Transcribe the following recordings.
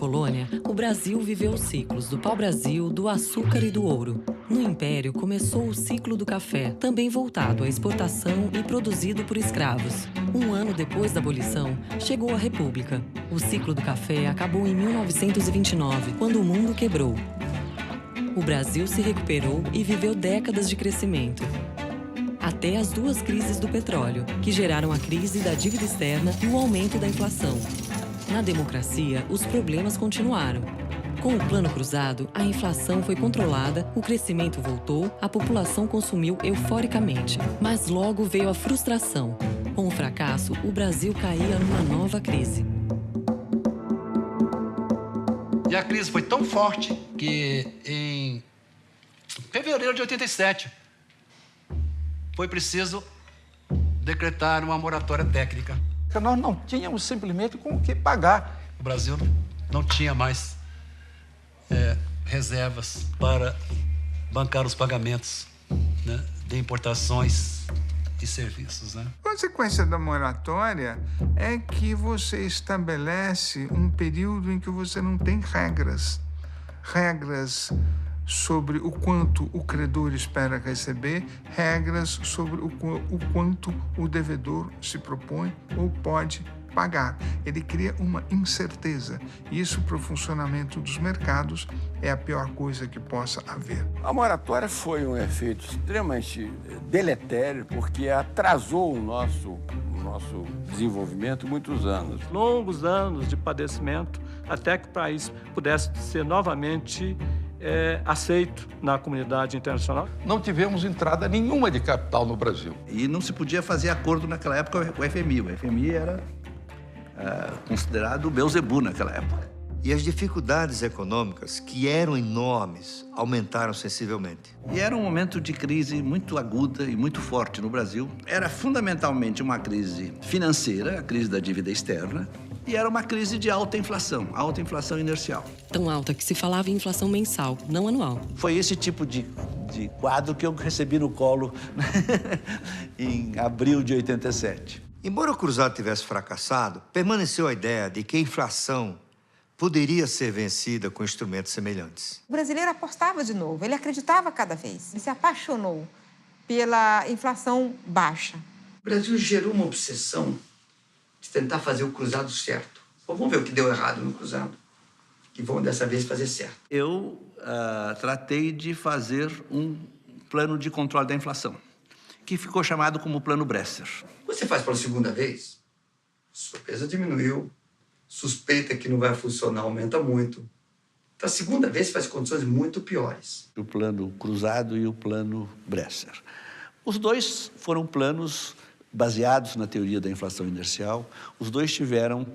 colônia, o Brasil viveu os ciclos do pau-brasil, do açúcar e do ouro. No Império, começou o ciclo do café, também voltado à exportação e produzido por escravos. Um ano depois da abolição, chegou a República. O ciclo do café acabou em 1929, quando o mundo quebrou. O Brasil se recuperou e viveu décadas de crescimento. Até as duas crises do petróleo, que geraram a crise da dívida externa e o aumento da inflação. Na democracia, os problemas continuaram. Com o Plano Cruzado, a inflação foi controlada, o crescimento voltou, a população consumiu euforicamente. Mas logo veio a frustração. Com o fracasso, o Brasil caía numa nova crise. E a crise foi tão forte que em fevereiro de 87 foi preciso decretar uma moratória técnica. Nós não tínhamos simplesmente com o que pagar. O Brasil não tinha mais reservas para bancar os pagamentos, né, de importações e serviços, né? A consequência da moratória é que você estabelece um período em que você não tem regras. Regras sobre o quanto o credor espera receber, regras sobre o quanto o devedor se propõe ou pode pagar. Ele cria uma incerteza. E isso, para o funcionamento dos mercados, é a pior coisa que possa haver. A moratória foi um efeito extremamente deletério, porque atrasou o nosso desenvolvimento muitos anos. Longos anos de padecimento até que o país pudesse ser novamente aceito na comunidade internacional. Não tivemos entrada nenhuma de capital no Brasil. E não se podia fazer acordo naquela época com o FMI. O FMI era considerado o Beelzebub naquela época. E as dificuldades econômicas, que eram enormes, aumentaram sensivelmente. E era um momento de crise muito aguda e muito forte no Brasil. Era fundamentalmente uma crise financeira, a crise da dívida externa, e era uma crise de alta inflação inercial. Tão alta que se falava em inflação mensal, não anual. Foi esse tipo de quadro que eu recebi no colo em abril de 87. Embora o Cruzado tivesse fracassado, permaneceu a ideia de que a inflação poderia ser vencida com instrumentos semelhantes. O brasileiro apostava de novo, ele acreditava cada vez. Ele se apaixonou pela inflação baixa. O Brasil gerou uma obsessão de tentar fazer o cruzado certo. Vamos ver o que deu errado no cruzado, que vão dessa vez fazer certo. Eu tratei de fazer um plano de controle da inflação, que ficou chamado como Plano Bresser. Você faz pela segunda vez, sua peça diminuiu, suspeita que não vai funcionar, aumenta muito. Então, a segunda vez faz condições muito piores. O Plano Cruzado e o Plano Bresser. Os dois foram planos baseados na teoria da inflação inercial. Os dois tiveram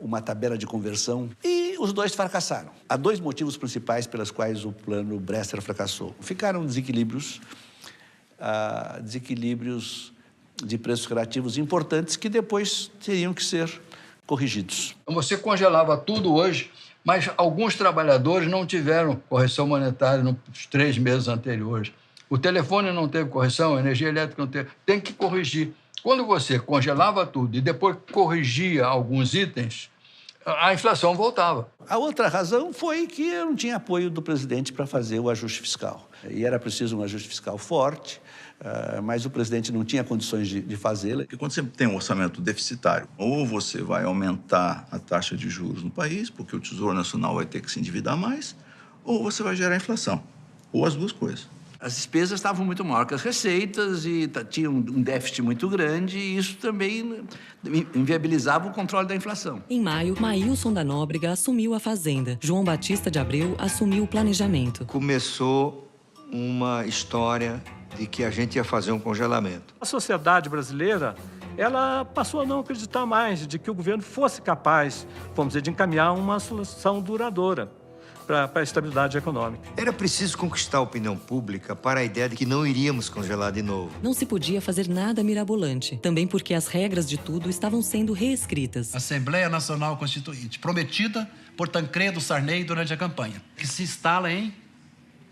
uma tabela de conversão e os dois fracassaram. Há dois motivos principais pelos quais o Plano Bresser fracassou. Ficaram desequilíbrios de preços relativos importantes que depois teriam que ser corrigidos. Você congelava tudo hoje, mas alguns trabalhadores não tiveram correção monetária nos 3 meses anteriores. O telefone não teve correção, a energia elétrica não teve. Tem que corrigir. Quando você congelava tudo e depois corrigia alguns itens, a inflação voltava. A outra razão foi que eu não tinha apoio do presidente para fazer o ajuste fiscal. E era preciso um ajuste fiscal forte, mas o presidente não tinha condições de fazê-lo. Porque quando você tem um orçamento deficitário, ou você vai aumentar a taxa de juros no país, porque o Tesouro Nacional vai ter que se endividar mais, ou você vai gerar inflação, ou as duas coisas. As despesas estavam muito maiores que as receitas e tinha um déficit muito grande e isso também inviabilizava o controle da inflação. Em maio, Maílson da Nóbrega assumiu a Fazenda. João Batista de Abreu assumiu o planejamento. Começou uma história de que a gente ia fazer um congelamento. A sociedade brasileira, ela passou a não acreditar mais de que o governo fosse capaz, vamos dizer, de encaminhar uma solução duradoura para a estabilidade econômica. Era preciso conquistar a opinião pública para a ideia de que não iríamos congelar de novo. Não se podia fazer nada mirabolante, também porque as regras de tudo estavam sendo reescritas. Assembleia Nacional Constituinte, prometida por Tancredo Sarney durante a campanha, que se instala em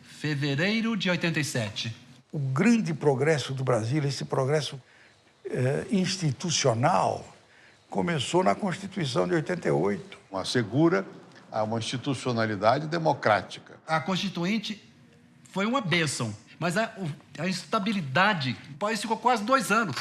fevereiro de 87. O grande progresso do Brasil, esse progresso institucional, começou na Constituição de 88. Assegura a uma institucionalidade democrática. A Constituinte foi uma bênção, mas a instabilidade, o país ficou quase 2 anos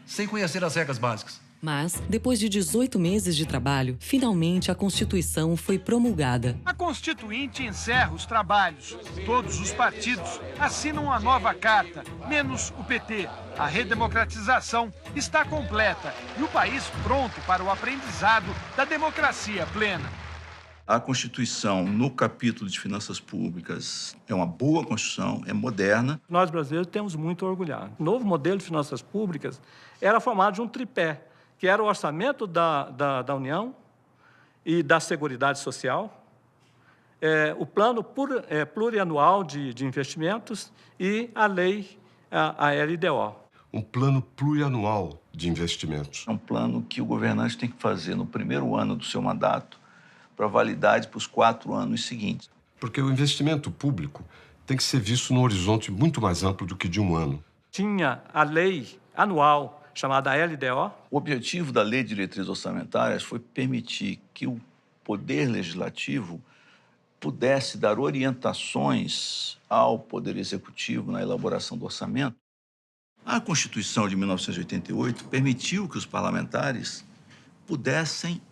sem conhecer as regras básicas. Mas, depois de 18 meses de trabalho, finalmente a Constituição foi promulgada. A Constituinte encerra os trabalhos. Todos os partidos assinam uma nova carta, menos o PT. A redemocratização está completa e o país pronto para o aprendizado da democracia plena. A Constituição, no capítulo de finanças públicas, é uma boa Constituição, é moderna. Nós, brasileiros, temos muito a orgulhar. O novo modelo de finanças públicas era formado de um tripé, que era o orçamento da União e da Seguridade Social, o plano plurianual de investimentos e a lei, a LDO. Um plano plurianual de investimentos. É um plano que o governante tem que fazer no primeiro ano do seu mandato para validade para os 4 anos seguintes. Porque o investimento público tem que ser visto num horizonte muito mais amplo do que de um ano. Tinha a lei anual chamada LDO. O objetivo da Lei de Diretrizes Orçamentárias foi permitir que o Poder Legislativo pudesse dar orientações ao Poder Executivo na elaboração do orçamento. A Constituição de 1988 permitiu que os parlamentares pudessem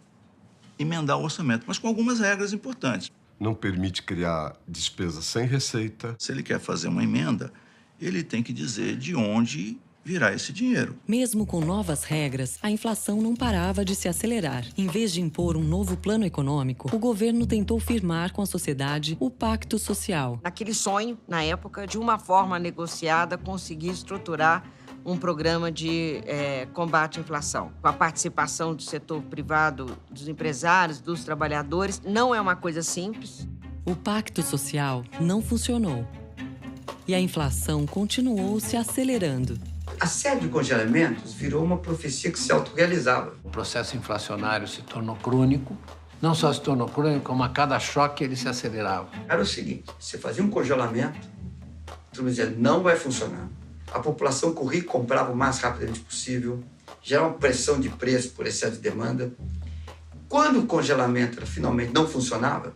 emendar o orçamento, mas com algumas regras importantes. Não permite criar despesa sem receita. Se ele quer fazer uma emenda, ele tem que dizer de onde virá esse dinheiro. Mesmo com novas regras, a inflação não parava de se acelerar. Em vez de impor um novo plano econômico, o governo tentou firmar com a sociedade o Pacto Social. Naquele sonho, na época, de uma forma negociada, conseguir estruturar um programa de combate à inflação. Com a participação do setor privado, dos empresários, dos trabalhadores, não é uma coisa simples. O Pacto Social não funcionou. E a inflação continuou se acelerando. A série de congelamentos virou uma profecia que se autorrealizava. O processo inflacionário se tornou crônico. Não só se tornou crônico, como a cada choque ele se acelerava. Era o seguinte, você fazia um congelamento, todo mundo dizia, não vai funcionar. A população corria e comprava o mais rapidamente possível, gerava uma pressão de preço por excesso de demanda. Quando o congelamento finalmente não funcionava,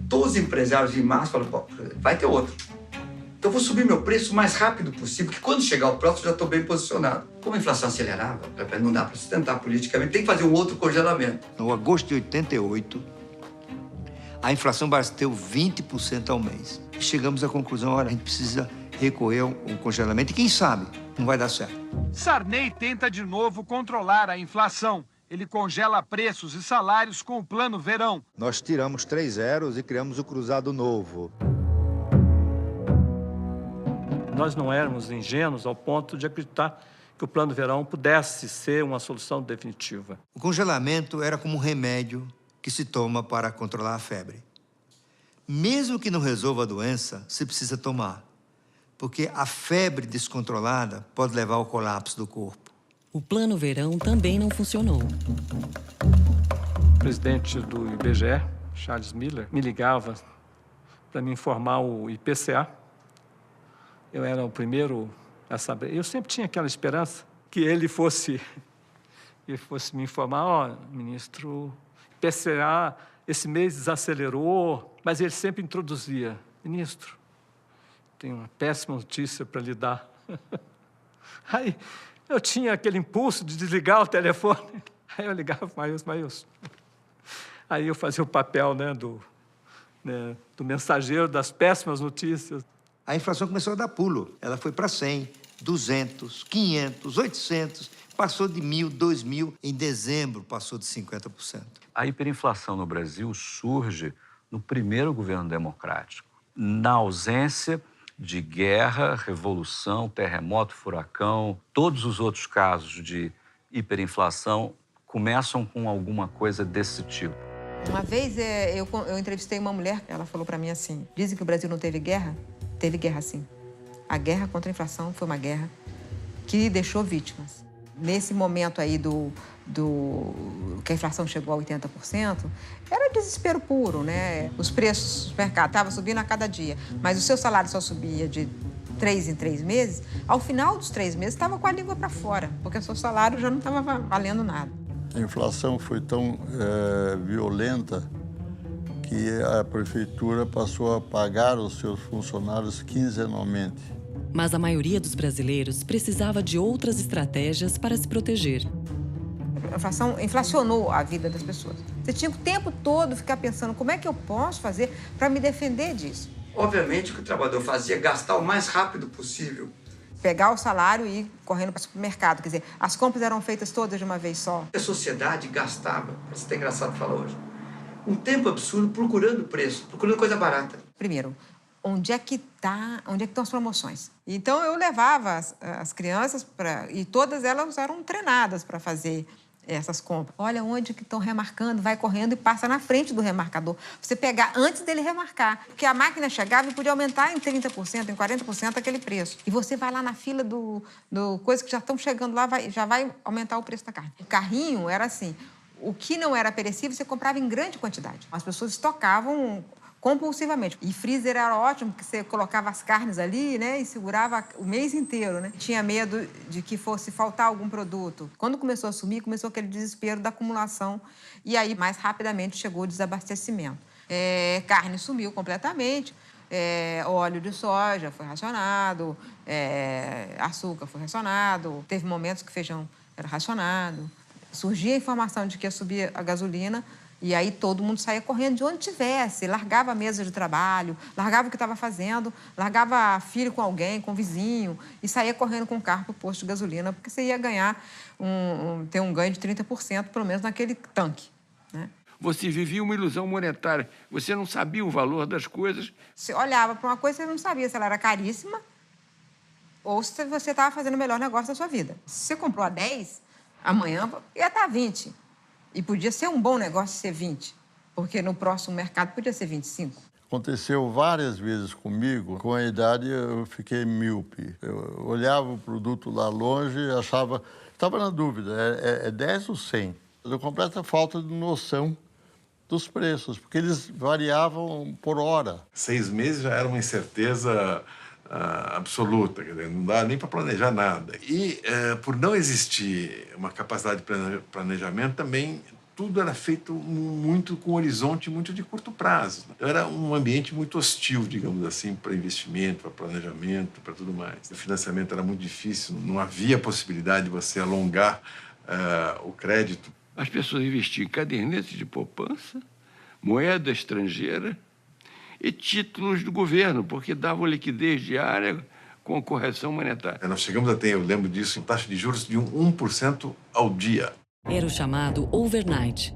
todos os empresários em março falaram, vai ter outro. Então, eu vou subir meu preço o mais rápido possível, porque quando chegar o próximo, eu já estou bem posicionado. Como a inflação acelerava, não dá para sustentar politicamente, tem que fazer um outro congelamento. No agosto de 88, a inflação bateu 20% ao mês. E chegamos à conclusão, olha, a gente precisa recorrer a um congelamento e quem sabe não vai dar certo. Sarney tenta de novo controlar a inflação. Ele congela preços e salários com o Plano Verão. Nós tiramos 3 zeros e criamos o Cruzado Novo. Nós não éramos ingênuos ao ponto de acreditar que o Plano Verão pudesse ser uma solução definitiva. O congelamento era como um remédio que se toma para controlar a febre. Mesmo que não resolva a doença, se precisa tomar, porque a febre descontrolada pode levar ao colapso do corpo. O Plano Verão também não funcionou. O presidente do IBGE, Charles Miller, me ligava para me informar o IPCA. Eu era o primeiro a saber. Eu sempre tinha aquela esperança que ele fosse me informar, ministro, IPCA esse mês desacelerou, mas ele sempre introduzia, ministro, tenho uma péssima notícia para lhe dar. Aí eu tinha aquele impulso de desligar o telefone. Aí eu ligava, Maílson. Aí eu fazia o papel do mensageiro das péssimas notícias. A inflação começou a dar pulo. Ela foi para 100, 200, 500, 800, passou de 1.000, 2.000. Em dezembro, passou de 50%. A hiperinflação no Brasil surge no primeiro governo democrático, na ausência de guerra, revolução, terremoto, furacão. Todos os outros casos de hiperinflação começam com alguma coisa desse tipo. Uma vez eu entrevistei uma mulher, ela falou para mim assim, dizem que o Brasil não teve guerra? Teve guerra, sim. A guerra contra a inflação foi uma guerra que deixou vítimas. Nesse momento aí que a inflação chegou a 80%, era desespero puro, né? Os preços do mercado estavam subindo a cada dia, mas o seu salário só subia de 3 em 3 meses. Ao final dos 3 meses, estava com a língua para fora, porque o seu salário já não estava valendo nada. A inflação foi tão violenta que a prefeitura passou a pagar os seus funcionários quinzenalmente. Mas a maioria dos brasileiros precisava de outras estratégias para se proteger. A inflação inflacionou a vida das pessoas. Você tinha o tempo todo ficar pensando como é que eu posso fazer para me defender disso. Obviamente, o que o trabalhador fazia é gastar o mais rápido possível. Pegar o salário e ir correndo para o supermercado. Quer dizer, as compras eram feitas todas de uma vez só. A sociedade gastava, isso é engraçado falar hoje, um tempo absurdo procurando preço, procurando coisa barata. Primeiro, onde é que estão as promoções? Então, eu levava as crianças e todas elas eram treinadas para fazer essas compras. Olha onde que estão remarcando, vai correndo e passa na frente do remarcador. Você pegar antes dele remarcar, porque a máquina chegava e podia aumentar em 30%, em 40% aquele preço. E você vai lá na fila do coisa que já estão chegando lá, já vai aumentar o preço da carne. O carrinho era assim, o que não era perecível você comprava em grande quantidade. As pessoas estocavam compulsivamente. E freezer era ótimo, porque você colocava as carnes ali, né, e segurava o mês inteiro, né? Tinha medo de que fosse faltar algum produto. Quando começou a sumir, começou aquele desespero da acumulação e aí mais rapidamente chegou o desabastecimento. Carne sumiu completamente, óleo de soja foi racionado, açúcar foi racionado, teve momentos que feijão era racionado. Surgia a informação de que ia subir a gasolina, e aí todo mundo saía correndo de onde tivesse, largava a mesa de trabalho, largava o que estava fazendo, largava filho com alguém, com o vizinho, e saía correndo com o carro para o posto de gasolina, porque você ia ganhar ter um ganho de 30%, pelo menos naquele tanque, né? Você vivia uma ilusão monetária, você não sabia o valor das coisas. Você olhava para uma coisa, você não sabia se ela era caríssima ou se você estava fazendo o melhor negócio da sua vida. Se você comprou a 10, amanhã ia estar a 20. E podia ser um bom negócio ser 20, porque no próximo mercado podia ser 25. Aconteceu várias vezes comigo. Com a idade, eu fiquei míope. Eu olhava o produto lá longe e achava... Estava na dúvida, é 10 ou 100? Eu completa falta de noção dos preços, porque eles variavam por hora. 6 meses já era uma incerteza absoluta, quer dizer, não dá nem para planejar nada. E, por não existir uma capacidade de planejamento, também tudo era feito muito com um horizonte muito de curto prazo. Era um ambiente muito hostil, digamos assim, para investimento, para planejamento, para tudo mais. O financiamento era muito difícil, não havia possibilidade de você alongar o crédito. As pessoas investiam em cadernetes de poupança, moeda estrangeira e títulos do governo, porque davam liquidez diária com correção monetária. Nós chegamos a ter, eu lembro disso, em taxa de juros de 1% ao dia. Era o chamado overnight.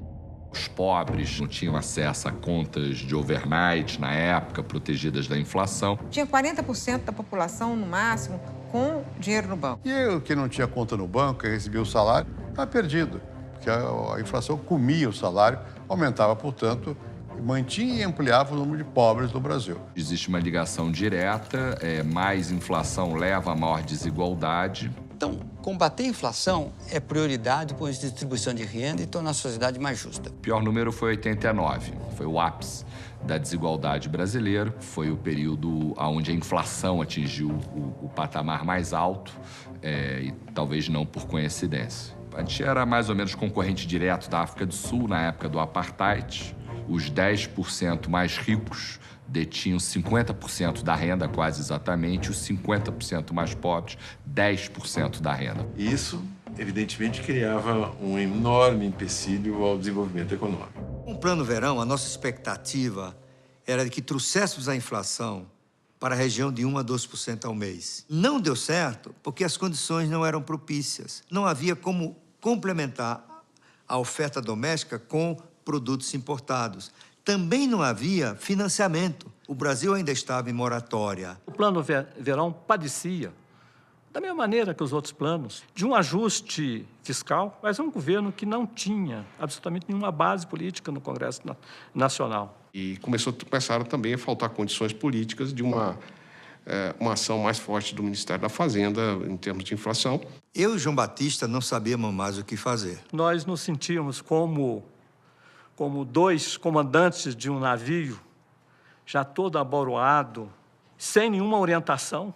Os pobres não tinham acesso a contas de overnight na época, protegidas da inflação. Tinha 40% da população, no máximo, com dinheiro no banco. E eu, que não tinha conta no banco, que recebia o salário, estava perdido, porque a inflação comia o salário, aumentava, portanto, mantinha e ampliava o número de pobres no Brasil. Existe uma ligação direta, mais inflação leva a maior desigualdade. Então, combater a inflação é prioridade do ponto de distribuição de renda e tornar a sociedade mais justa. O pior número foi 89, foi o ápice da desigualdade brasileira. Foi o período onde a inflação atingiu o patamar mais alto, e talvez não por coincidência. A gente era mais ou menos concorrente direto da África do Sul na época do apartheid. Os 10% mais ricos detinham 50% da renda, quase exatamente, os 50% mais pobres, 10% da renda. Isso, evidentemente, criava um enorme empecilho ao desenvolvimento econômico. Com o Plano Verão, a nossa expectativa era de que trouxéssemos a inflação para a região de 1% a 2% ao mês. Não deu certo porque as condições não eram propícias. Não havia como complementar a oferta doméstica com produtos importados. Também não havia financiamento. O Brasil ainda estava em moratória. O Plano Verão padecia, da mesma maneira que os outros planos, de um ajuste fiscal, mas é um governo que não tinha absolutamente nenhuma base política no Congresso Nacional. E começaram também a faltar condições políticas de uma ação mais forte do Ministério da Fazenda em termos de inflação. Eu e João Batista não sabíamos mais o que fazer. Nós nos sentíamos como dois comandantes de um navio, já todo aboroado, sem nenhuma orientação,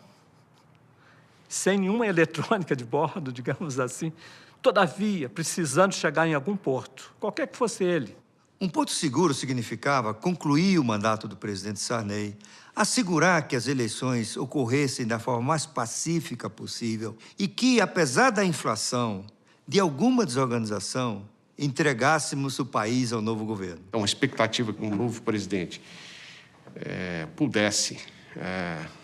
sem nenhuma eletrônica de bordo, digamos assim, todavia, precisando chegar em algum porto, qualquer que fosse ele. Um porto seguro significava concluir o mandato do presidente Sarney, assegurar que as eleições ocorressem da forma mais pacífica possível e que, apesar da inflação, de alguma desorganização, entregássemos o país ao novo governo. Então, a expectativa que um novo presidente pudesse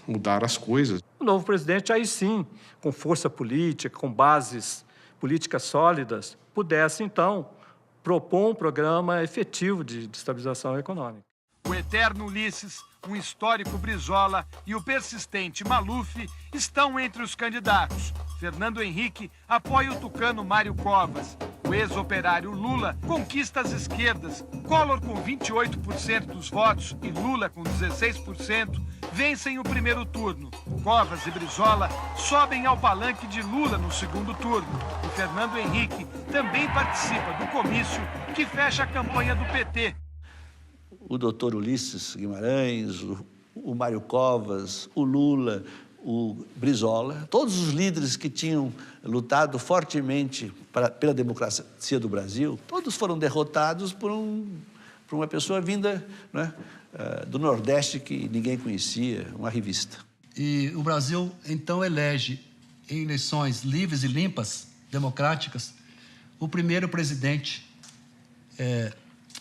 mudar as coisas. O novo presidente, aí sim, com força política, com bases políticas sólidas, pudesse, então, propor um programa efetivo de estabilização econômica. O eterno Ulisses, um histórico Brizola e o persistente Maluf estão entre os candidatos. Fernando Henrique apoia o tucano Mário Covas. O ex-operário Lula conquista as esquerdas. Collor, com 28% dos votos, e Lula, com 16%, vencem o primeiro turno. Covas e Brizola sobem ao palanque de Lula no segundo turno. E Fernando Henrique também participa do comício que fecha a campanha do PT. O doutor Ulisses Guimarães, o Mário Covas, o Lula, o Brizola, todos os líderes que tinham lutado fortemente pela democracia do Brasil, todos foram derrotados por uma pessoa vinda, né, do Nordeste que ninguém conhecia, uma revista. E o Brasil, então, elege em eleições livres e limpas, democráticas, o primeiro presidente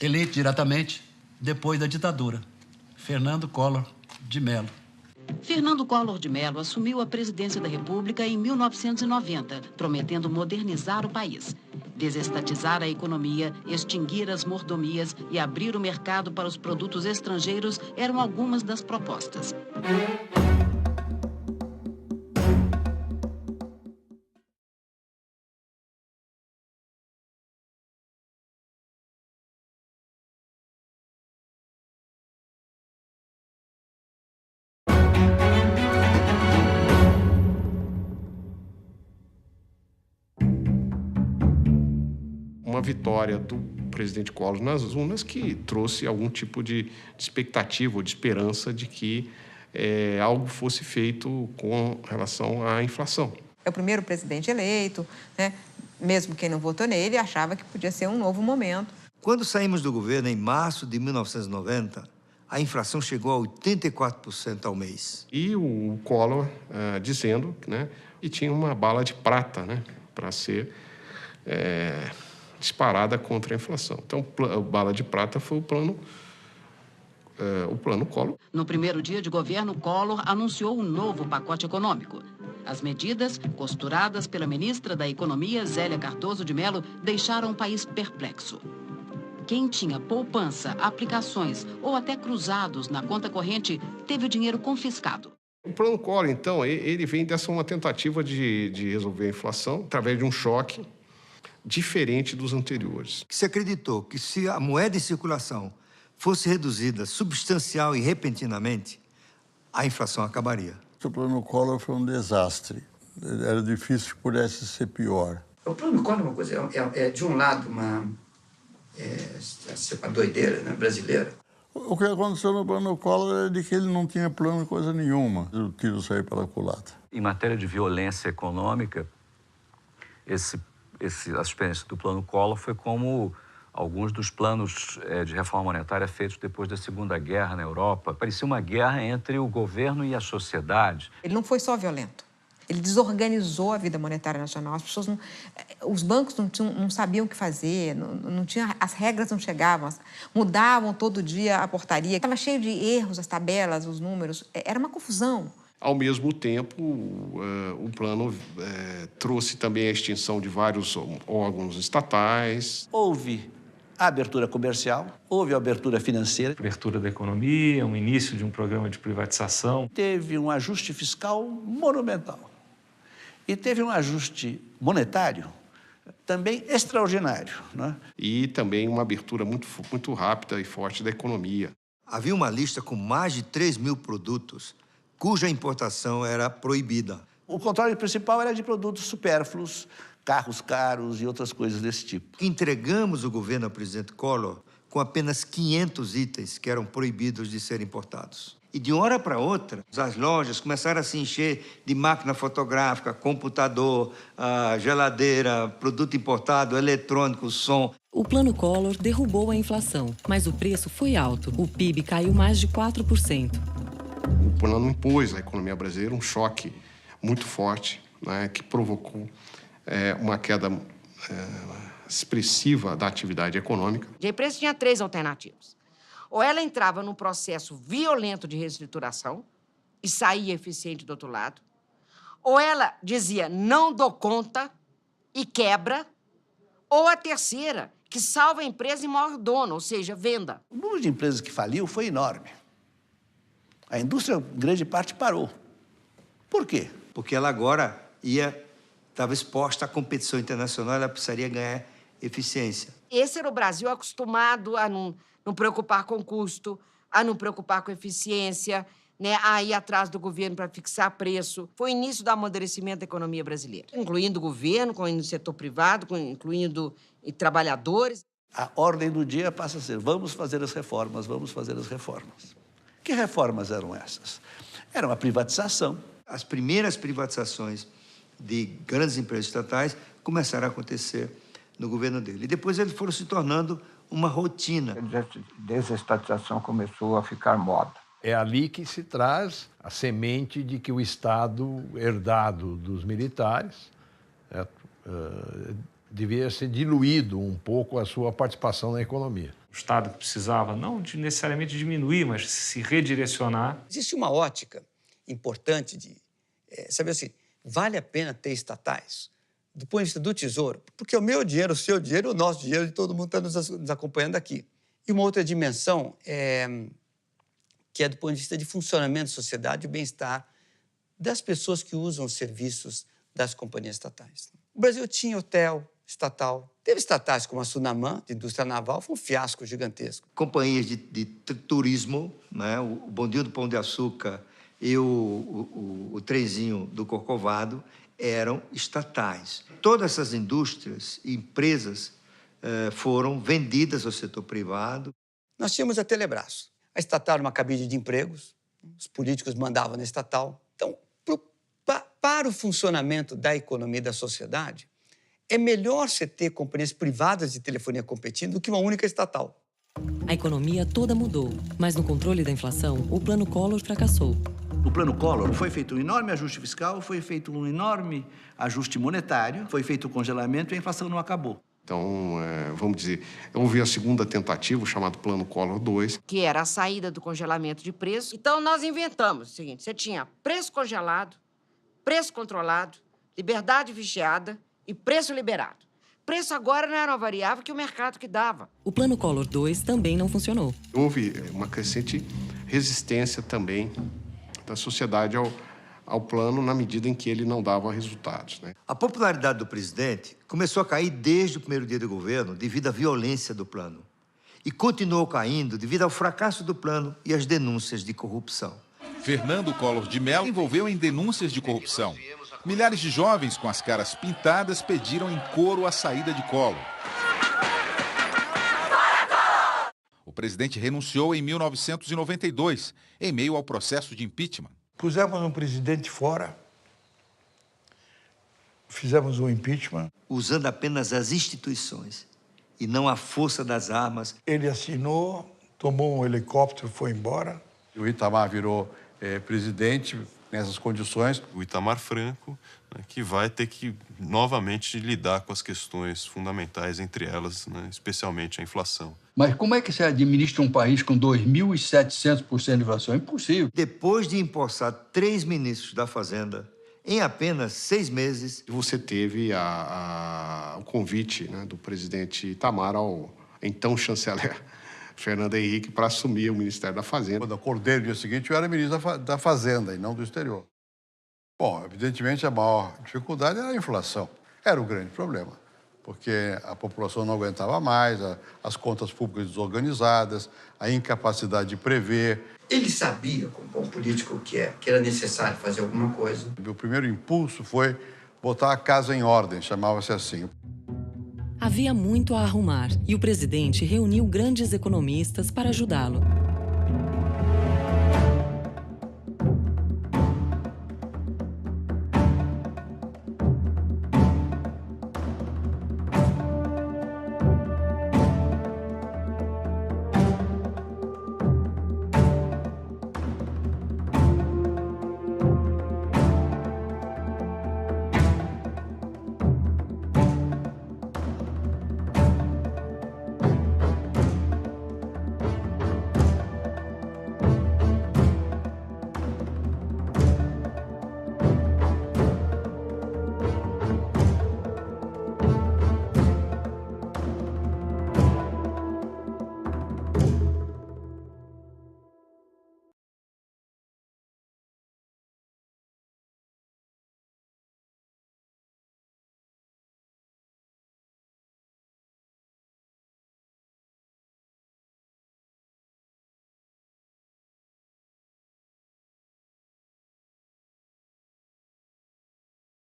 eleito diretamente depois da ditadura, Fernando Collor de Mello. Fernando Collor de Mello assumiu a presidência da República em 1990, prometendo modernizar o país, desestatizar a economia, extinguir as mordomias e abrir o mercado para os produtos estrangeiros eram algumas das propostas. Uma vitória do presidente Collor nas urnas que trouxe algum tipo de expectativa ou de esperança de que algo fosse feito com relação à inflação. É o primeiro presidente eleito, né? Mesmo quem não votou nele achava que podia ser um novo momento. Quando saímos do governo em março de 1990, a inflação chegou a 84% ao mês. E o Collor dizendo, né, que tinha uma bala de prata, né, para ser disparada contra a inflação. Então, a bala de prata foi o plano Collor. No primeiro dia de governo, Collor anunciou um novo pacote econômico. As medidas, costuradas pela ministra da Economia, Zélia Cardoso de Mello, deixaram o país perplexo. Quem tinha poupança, aplicações ou até cruzados na conta corrente, teve o dinheiro confiscado. O plano Collor, então, ele vem dessa uma tentativa de resolver a inflação através de um choque diferente dos anteriores. Se acreditou que se a moeda em circulação fosse reduzida substancial e repentinamente, a inflação acabaria. O plano Collor foi um desastre. Era difícil que pudesse ser pior. O plano Collor é uma coisa, de um lado, uma doideira, né, brasileira. O que aconteceu no plano Collor é de que ele não tinha plano coisa nenhuma. O tiro saiu pela culatra. Em matéria de violência econômica, a experiência do plano Collor foi como alguns dos planos de reforma monetária feitos depois da Segunda Guerra na Europa. Parecia uma guerra entre o governo e a sociedade. Ele não foi só violento. Ele desorganizou a vida monetária nacional. As pessoas os bancos não sabiam o que fazer, as regras não chegavam, mudavam todo dia a portaria. Estava cheio de erros, as tabelas, os números. Era uma confusão. Ao mesmo tempo, o plano trouxe também a extinção de vários órgãos estatais. Houve a abertura comercial, houve a abertura financeira. Abertura da economia, um início de um programa de privatização. Teve um ajuste fiscal monumental. E teve um ajuste monetário também extraordinário, né? E também uma abertura muito rápida e forte da economia. Havia uma lista com mais de 3 mil produtos cuja importação era proibida. O controle principal era de produtos supérfluos, carros caros e outras coisas desse tipo. Entregamos o governo ao presidente Collor com apenas 500 itens que eram proibidos de serem importados. E de uma hora para outra, as lojas começaram a se encher de máquina fotográfica, computador, geladeira, produto importado, eletrônico, som. O Plano Collor derrubou a inflação, mas o preço foi alto. O PIB caiu mais de 4%. O plano impôs à economia brasileira um choque muito forte, né, que provocou uma queda expressiva da atividade econômica. A empresa tinha 3 alternativas. Ou ela entrava num processo violento de reestruturação e saía eficiente do outro lado, ou ela dizia, não dou conta e quebra, ou a terceira, que salva a empresa e morre o dono, ou seja, venda. O número de empresas que faliu foi enorme. A indústria, em grande parte, parou. Por quê? Porque ela agora estava exposta à competição internacional, ela precisaria ganhar eficiência. Esse era o Brasil acostumado a não preocupar com custo, a não preocupar com eficiência, né, a ir atrás do governo para fixar preço. Foi o início do amadurecimento da economia brasileira, incluindo o governo, incluindo o setor privado, incluindo trabalhadores. A ordem do dia passa a ser, vamos fazer as reformas, vamos fazer as reformas. Que reformas eram essas? Era uma privatização. As primeiras privatizações de grandes empresas estatais começaram a acontecer no governo dele. E depois eles foram se tornando uma rotina. A desestatização começou a ficar moda. É ali que se traz a semente de que o Estado herdado dos militares devia ser diluído um pouco a sua participação na economia. O Estado precisava não de necessariamente diminuir, mas se redirecionar. Existe uma ótica importante de saber assim, vale a pena ter estatais? Do ponto de vista do Tesouro, porque o meu dinheiro, o seu dinheiro, o nosso dinheiro, de todo mundo está nos acompanhando aqui. E uma outra dimensão que é do ponto de vista de funcionamento da sociedade e bem-estar das pessoas que usam os serviços das companhias estatais. O Brasil tinha hotel estatal, teve estatais como a Sunamã, de indústria naval, foi um fiasco gigantesco. Companhias de turismo, né, o Bondinho do Pão de Açúcar e o trenzinho do Corcovado eram estatais. Todas essas indústrias e empresas foram vendidas ao setor privado. Nós tínhamos a Telebrás. A estatal era uma cabide de empregos, os políticos mandavam na estatal. Então, para o funcionamento da economia e da sociedade, é melhor você ter companhias privadas de telefonia competindo do que uma única estatal. A economia toda mudou, mas no controle da inflação, o Plano Collor fracassou. No Plano Collor foi feito um enorme ajuste fiscal, foi feito um enorme ajuste monetário, foi feito o congelamento e a inflação não acabou. Então, vamos dizer, houve a segunda tentativa, o chamado Plano Collor II. Que era a saída do congelamento de preço. Então, nós inventamos o seguinte, você tinha preço congelado, preço controlado, liberdade vigiada e preço liberado. Preço agora não era uma variável que o mercado que dava. O Plano Collor II também não funcionou. Houve uma crescente resistência também da sociedade ao plano na medida em que ele não dava resultados, né? A popularidade do presidente começou a cair desde o primeiro dia do governo devido à violência do plano. E continuou caindo devido ao fracasso do plano e às denúncias de corrupção. Fernando Collor de Mello envolveu em denúncias de corrupção. Milhares de jovens com as caras pintadas pediram em coro a saída de Collor. O presidente renunciou em 1992, em meio ao processo de impeachment. Pusemos um presidente fora, fizemos um impeachment. Usando apenas as instituições e não a força das armas. Ele assinou, tomou um helicóptero, foi embora. O Itamar virou presidente nessas condições. O Itamar Franco, né, que vai ter que novamente lidar com as questões fundamentais, entre elas, né, especialmente a inflação. Mas como é que você administra um país com 2.700% de inflação? É impossível. Depois de empossar 3 ministros da Fazenda, em apenas 6 meses... Você teve o convite, né, do presidente Itamar ao então chanceler Fernando Henrique para assumir o Ministério da Fazenda. Quando eu acordei no dia seguinte, eu era ministro da Fazenda e não do exterior. Bom, evidentemente, a maior dificuldade era a inflação. Era o grande problema, porque a população não aguentava mais, as contas públicas desorganizadas, a incapacidade de prever. Ele sabia, como bom político que era necessário fazer alguma coisa. Meu primeiro impulso foi botar a casa em ordem, chamava-se assim. Havia muito a arrumar e o presidente reuniu grandes economistas para ajudá-lo.